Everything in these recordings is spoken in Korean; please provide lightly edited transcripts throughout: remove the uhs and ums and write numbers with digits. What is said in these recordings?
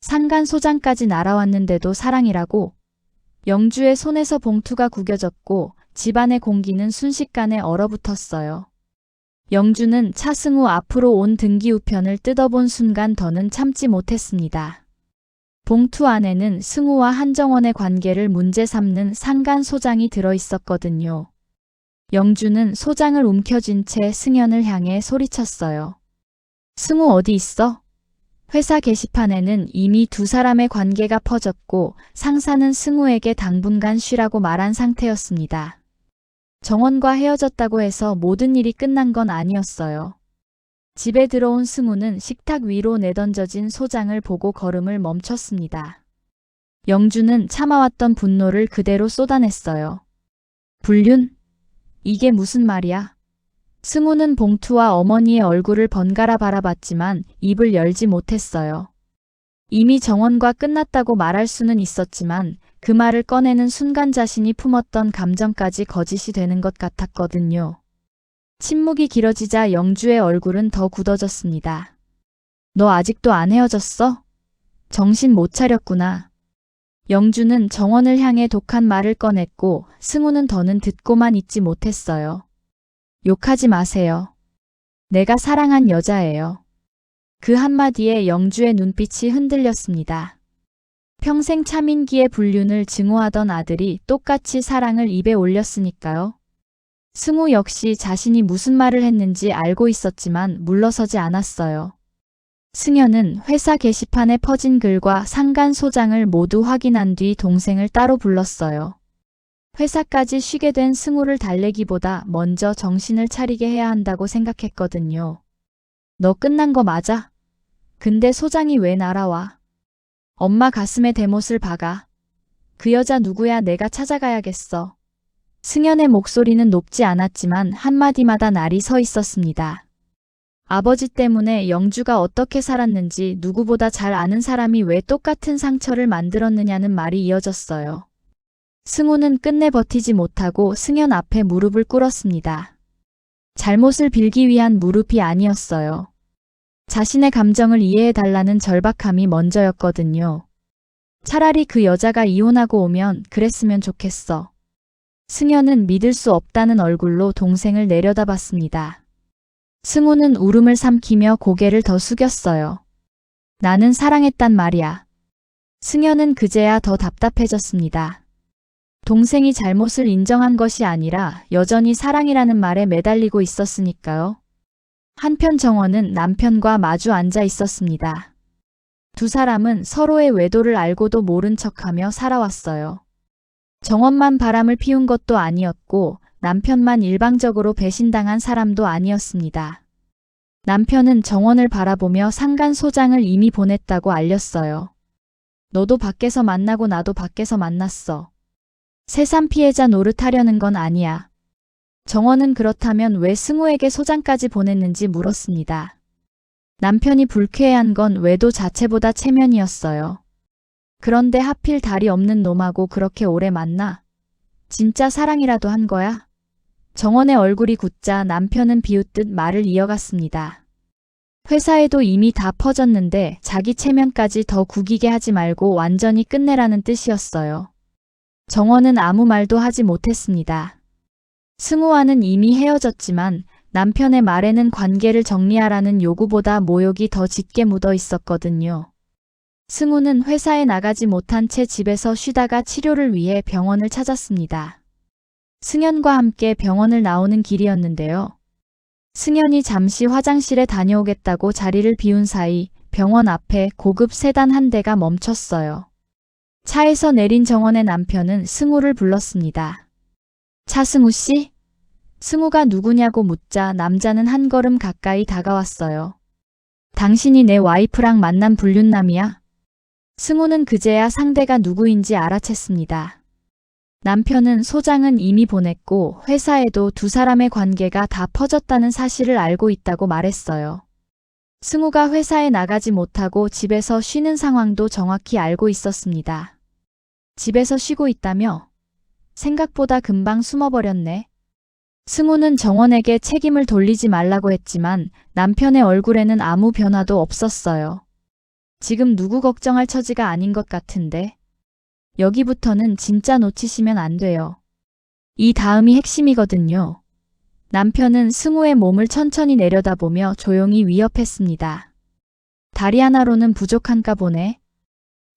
상간소장까지 날아왔는데도 사랑이라고? 영주의 손에서 봉투가 구겨졌고 집안의 공기는 순식간에 얼어붙었어요. 영주는 차승우 앞으로 온 등기 우편을 뜯어본 순간 더는 참지 못했습니다. 봉투 안에는 승우와 한정원의 관계를 문제 삼는 상간소장이 들어있었거든요. 영주는 소장을 움켜쥔 채 승연을 향해 소리쳤어요. 승우 어디 있어? 회사 게시판에는 이미 두 사람의 관계가 퍼졌고 상사는 승우에게 당분간 쉬라고 말한 상태였습니다. 정원과 헤어졌다고 해서 모든 일이 끝난 건 아니었어요. 집에 들어온 승우는 식탁 위로 내던져진 소장을 보고 걸음을 멈췄습니다. 영주는 참아왔던 분노를 그대로 쏟아냈어요. 불륜? 이게 무슨 말이야? 승우는 봉투와 어머니의 얼굴을 번갈아 바라봤지만 입을 열지 못했어요. 이미 정원과 끝났다고 말할 수는 있었지만 그 말을 꺼내는 순간 자신이 품었던 감정까지 거짓이 되는 것 같았거든요. 침묵이 길어지자 영주의 얼굴은 더 굳어졌습니다. 너 아직도 안 헤어졌어? 정신 못 차렸구나. 영주는 정원을 향해 독한 말을 꺼냈고 승우는 더는 듣고만 있지 못했어요. 욕하지 마세요. 내가 사랑한 여자예요. 그 한마디에 영주의 눈빛이 흔들렸습니다. 평생 차민기의 불륜을 증오하던 아들이 똑같이 사랑을 입에 올렸으니까요. 승우 역시 자신이 무슨 말을 했는지 알고 있었지만 물러서지 않았어요. 승연은 회사 게시판에 퍼진 글과 상간소장을 모두 확인한 뒤 동생을 따로 불렀어요. 회사까지 쉬게 된 승우를 달래기보다 먼저 정신을 차리게 해야 한다고 생각했거든요. 너 끝난 거 맞아? 근데 소장이 왜 날아와? 엄마 가슴에 대못을 박아. 그 여자 누구야? 내가 찾아가야겠어. 승연의 목소리는 높지 않았지만 한마디마다 날이 서 있었습니다. 아버지 때문에 영주가 어떻게 살았는지 누구보다 잘 아는 사람이 왜 똑같은 상처를 만들었느냐는 말이 이어졌어요. 승우는 끝내 버티지 못하고 승연 앞에 무릎을 꿇었습니다. 잘못을 빌기 위한 무릎이 아니었어요. 자신의 감정을 이해해달라는 절박함이 먼저였거든요. 차라리 그 여자가 이혼하고 오면 그랬으면 좋겠어. 승연은 믿을 수 없다는 얼굴로 동생을 내려다봤습니다. 승우는 울음을 삼키며 고개를 더 숙였어요. 나는 사랑했단 말이야. 승연은 그제야 더 답답해졌습니다. 동생이 잘못을 인정한 것이 아니라 여전히 사랑이라는 말에 매달리고 있었으니까요. 한편 정원은 남편과 마주 앉아 있었습니다. 두 사람은 서로의 외도를 알고도 모른 척하며 살아왔어요. 정원만 바람을 피운 것도 아니었고 남편만 일방적으로 배신당한 사람도 아니었습니다. 남편은 정원을 바라보며 상간소장을 이미 보냈다고 알렸어요. 너도 밖에서 만나고 나도 밖에서 만났어. 새삼 피해자 노릇하려는 건 아니야. 정원은 그렇다면 왜 승우에게 소장까지 보냈는지 물었습니다. 남편이 불쾌해한 건 외도 자체보다 체면이었어요. 그런데 하필 다리 없는 놈하고 그렇게 오래 만나? 진짜 사랑이라도 한 거야? 정원의 얼굴이 굳자 남편은 비웃듯 말을 이어갔습니다. 회사에도 이미 다 퍼졌는데 자기 체면까지 더 구기게 하지 말고 완전히 끝내라는 뜻이었어요. 정원은 아무 말도 하지 못했습니다. 승우와는 이미 헤어졌지만 남편의 말에는 관계를 정리하라는 요구보다 모욕이 더 짙게 묻어 있었거든요. 승우는 회사에 나가지 못한 채 집에서 쉬다가 치료를 위해 병원을 찾았습니다. 승연과 함께 병원을 나오는 길이었는데요. 승연이 잠시 화장실에 다녀오겠다고 자리를 비운 사이 병원 앞에 고급 세단 한 대가 멈췄어요. 차에서 내린 정원의 남편은 승우를 불렀습니다. 차승우 씨? 승우가 누구냐고 묻자 남자는 한 걸음 가까이 다가왔어요. 당신이 내 와이프랑 만난 불륜남이야? 승우는 그제야 상대가 누구인지 알아챘습니다. 남편은 소장은 이미 보냈고 회사에도 두 사람의 관계가 다 퍼졌다는 사실을 알고 있다고 말했어요. 승우가 회사에 나가지 못하고 집에서 쉬는 상황도 정확히 알고 있었습니다. 집에서 쉬고 있다며? 생각보다 금방 숨어버렸네. 승우는 정원에게 책임을 돌리지 말라고 했지만 남편의 얼굴에는 아무 변화도 없었어요. 지금 누구 걱정할 처지가 아닌 것 같은데. 여기부터는 진짜 놓치시면 안 돼요. 이 다음이 핵심이거든요. 남편은 승우의 몸을 천천히 내려다보며 조용히 위협했습니다. 다리 하나로는 부족한가 보네.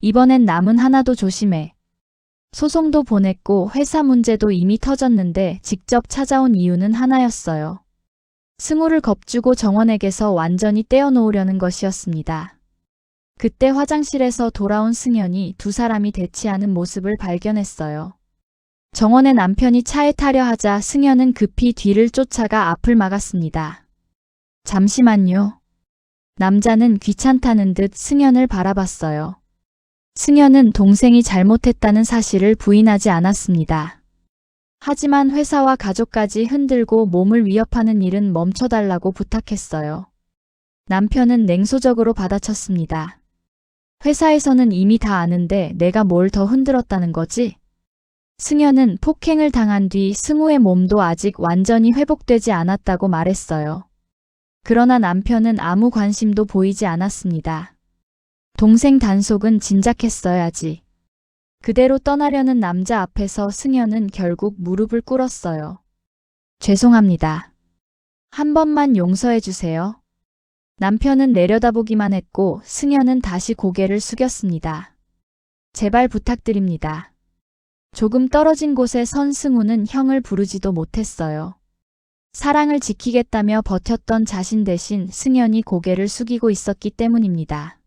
이번엔 남은 하나도 조심해. 소송도 보냈고 회사 문제도 이미 터졌는데 직접 찾아온 이유는 하나였어요. 승우를 겁주고 정원에게서 완전히 떼어놓으려는 것이었습니다. 그때 화장실에서 돌아온 승연이 두 사람이 대치하는 모습을 발견했어요. 정원의 남편이 차에 타려 하자 승연은 급히 뒤를 쫓아가 앞을 막았습니다. 잠시만요. 남자는 귀찮다는 듯 승연을 바라봤어요. 승연은 동생이 잘못했다는 사실을 부인하지 않았습니다. 하지만 회사와 가족까지 흔들고 몸을 위협하는 일은 멈춰달라고 부탁했어요. 남편은 냉소적으로 받아쳤습니다. 회사에서는 이미 다 아는데 내가 뭘 더 흔들었다는 거지? 승연은 폭행을 당한 뒤 승우의 몸도 아직 완전히 회복되지 않았다고 말했어요. 그러나 남편은 아무 관심도 보이지 않았습니다. 동생 단속은 진작했어야지. 그대로 떠나려는 남자 앞에서 승연은 결국 무릎을 꿇었어요. 죄송합니다. 한 번만 용서해 주세요. 남편은 내려다보기만 했고 승연은 다시 고개를 숙였습니다. 제발 부탁드립니다. 조금 떨어진 곳에 선 승우는 형을 부르지도 못했어요. 사랑을 지키겠다며 버텼던 자신 대신 승연이 고개를 숙이고 있었기 때문입니다.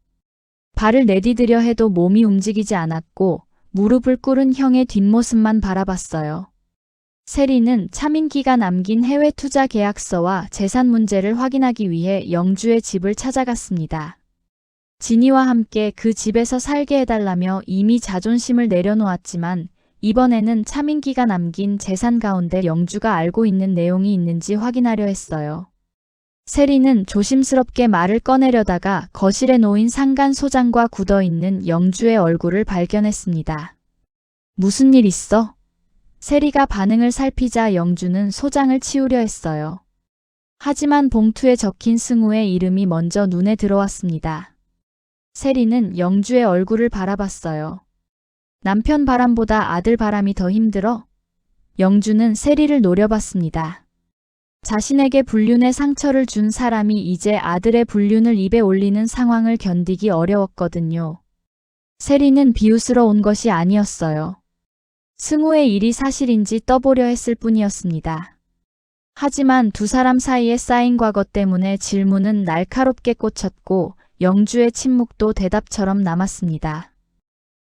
발을 내디디려 해도 몸이 움직이지 않았고 무릎을 꿇은 형의 뒷모습만 바라봤어요. 세리는 차민기가 남긴 해외 투자 계약서와 재산 문제를 확인하기 위해 영주의 집을 찾아갔습니다. 진이와 함께 그 집에서 살게 해달라며 이미 자존심을 내려놓았지만 이번에는 차민기가 남긴 재산 가운데 영주가 알고 있는 내용이 있는지 확인하려 했어요. 세리는 조심스럽게 말을 꺼내려다가 거실에 놓인 상간 소장과 굳어있는 영주의 얼굴을 발견했습니다. 무슨 일 있어? 세리가 반응을 살피자 영주는 소장을 치우려 했어요. 하지만 봉투에 적힌 승우의 이름이 먼저 눈에 들어왔습니다. 세리는 영주의 얼굴을 바라봤어요. 남편 바람보다 아들 바람이 더 힘들어? 영주는 세리를 노려봤습니다. 자신에게 불륜의 상처를 준 사람이 이제 아들의 불륜을 입에 올리는 상황을 견디기 어려웠거든요. 세리는 비웃으러 온 것이 아니었어요. 승우의 일이 사실인지 떠보려 했을 뿐이었습니다. 하지만 두 사람 사이에 쌓인 과거 때문에 질문은 날카롭게 꽂혔고 영주의 침묵도 대답처럼 남았습니다.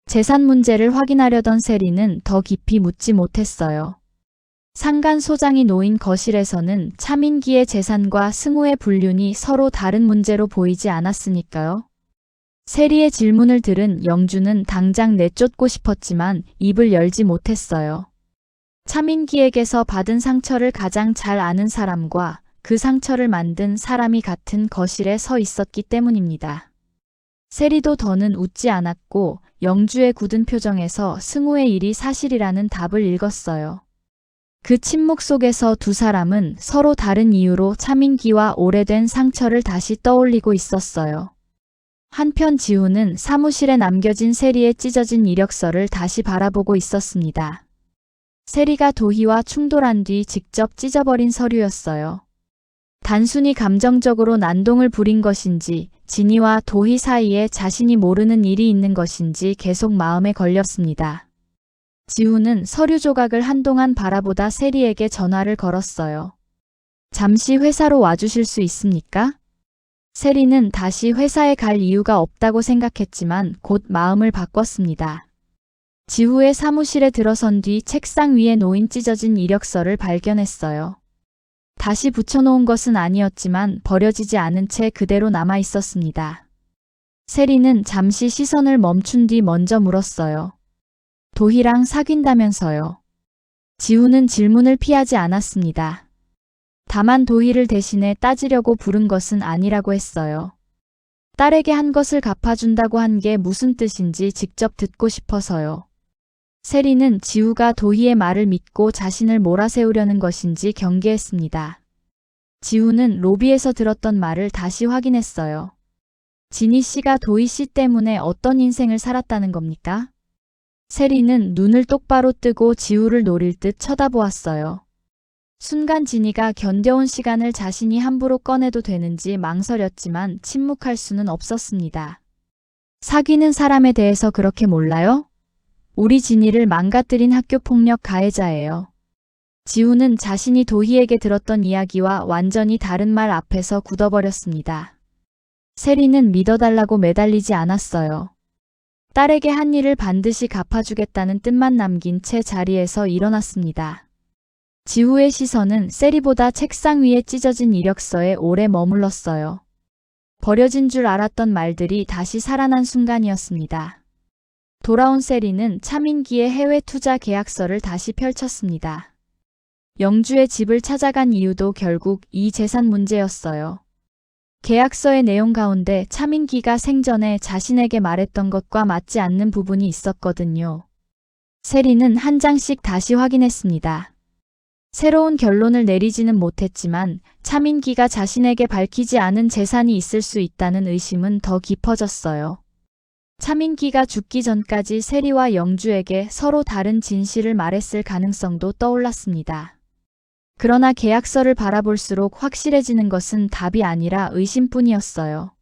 재산 문제를 확인하려던 세리는 더 깊이 묻지 못했어요. 상간 소장이 놓인 거실에서는 차민기의 재산과 승우의 불륜이 서로 다른 문제로 보이지 않았으니까요. 세리의 질문을 들은 영주는 당장 내쫓고 싶었지만 입을 열지 못했어요. 차민기에게서 받은 상처를 가장 잘 아는 사람과 그 상처를 만든 사람이 같은 거실에 서 있었기 때문입니다. 세리도 더는 웃지 않았고 영주의 굳은 표정에서 승우의 일이 사실이라는 답을 읽었어요. 그 침묵 속에서 두 사람은 서로 다른 이유로 차민기와 오래된 상처를 다시 떠올리고 있었어요. 한편 지우는 사무실에 남겨진 세리의 찢어진 이력서를 다시 바라보고 있었습니다. 세리가 도희와 충돌한 뒤 직접 찢어버린 서류였어요. 단순히 감정적으로 난동을 부린 것인지 진이와 도희 사이에 자신이 모르는 일이 있는 것인지 계속 마음에 걸렸습니다. 지우는 서류 조각을 한동안 바라보다 세리에게 전화를 걸었어요. 잠시 회사로 와주실 수 있습니까? 세리는 다시 회사에 갈 이유가 없다고 생각했지만 곧 마음을 바꿨습니다. 지우의 사무실에 들어선 뒤 책상 위에 놓인 찢어진 이력서를 발견했어요. 다시 붙여놓은 것은 아니었지만 버려지지 않은 채 그대로 남아 있었습니다. 세리는 잠시 시선을 멈춘 뒤 먼저 물었어요. 도희랑 사귄다면서요. 지우는 질문을 피하지 않았습니다. 다만 도희를 대신해 따지려고 부른 것은 아니라고 했어요. 딸에게 한 것을 갚아준다고 한 게 무슨 뜻인지 직접 듣고 싶어서요. 세리는 지우가 도희의 말을 믿고 자신을 몰아세우려는 것인지 경계했습니다. 지우는 로비에서 들었던 말을 다시 확인했어요. 진희 씨가 도희 씨 때문에 어떤 인생을 살았다는 겁니까? 세리는 눈을 똑바로 뜨고 지우를 노릴 듯 쳐다보았어요. 순간 진희가 견뎌온 시간을 자신이 함부로 꺼내도 되는지 망설였지만 침묵할 수는 없었습니다. 사귀는 사람에 대해서 그렇게 몰라요? 우리 진희를 망가뜨린 학교폭력 가해자예요. 지우는 자신이 도희에게 들었던 이야기와 완전히 다른 말 앞에서 굳어버렸습니다. 세리는 믿어달라고 매달리지 않았어요. 딸에게 한 일을 반드시 갚아주겠다는 뜻만 남긴 채 자리에서 일어났습니다. 지우의 시선은 세리보다 책상 위에 찢어진 이력서에 오래 머물렀어요. 버려진 줄 알았던 말들이 다시 살아난 순간이었습니다. 돌아온 세리는 차민기의 해외 투자 계약서를 다시 펼쳤습니다. 영주의 집을 찾아간 이유도 결국 이 재산 문제였어요. 계약서의 내용 가운데 차민기가 생전에 자신에게 말했던 것과 맞지 않는 부분이 있었거든요. 세리는 한 장씩 다시 확인했습니다. 새로운 결론을 내리지는 못했지만 차민기가 자신에게 밝히지 않은 재산이 있을 수 있다는 의심은 더 깊어졌어요. 차민기가 죽기 전까지 세리와 영주에게 서로 다른 진실을 말했을 가능성도 떠올랐습니다. 그러나 계약서를 바라볼수록 확실해지는 것은 답이 아니라 의심뿐이었어요.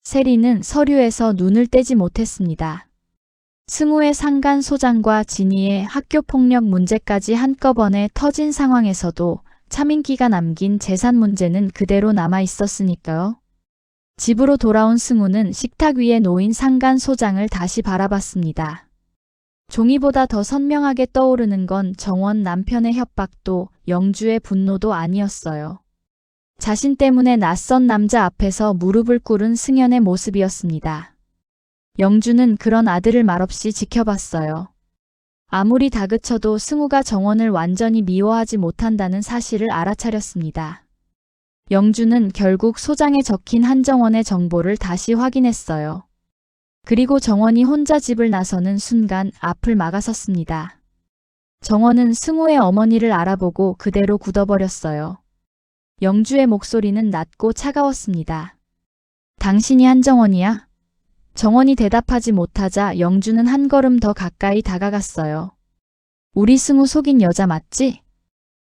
세리는 서류에서 눈을 떼지 못했습니다. 승우의 상간 소장과 진희의 학교폭력 문제까지 한꺼번에 터진 상황에서도 차민기가 남긴 재산 문제는 그대로 남아 있었으니까요. 집으로 돌아온 승우는 식탁 위에 놓인 상간 소장을 다시 바라봤습니다. 종이보다 더 선명하게 떠오르는 건 정원 남편의 협박도 영주의 분노도 아니었어요. 자신 때문에 낯선 남자 앞에서 무릎을 꿇은 승연의 모습이었습니다. 영주는 그런 아들을 말없이 지켜봤어요. 아무리 다그쳐도 승우가 정원을 완전히 미워하지 못한다는 사실을 알아차렸습니다. 영주는 결국 소장에 적힌 한정원의 정보를 다시 확인했어요. 그리고 정원이 혼자 집을 나서는 순간 앞을 막아섰습니다. 정원은 승우의 어머니를 알아보고 그대로 굳어버렸어요. 영주의 목소리는 낮고 차가웠습니다. 당신이 한정원이야? 정원이 대답하지 못하자 영주는 한 걸음 더 가까이 다가갔어요. 우리 승우 속인 여자 맞지?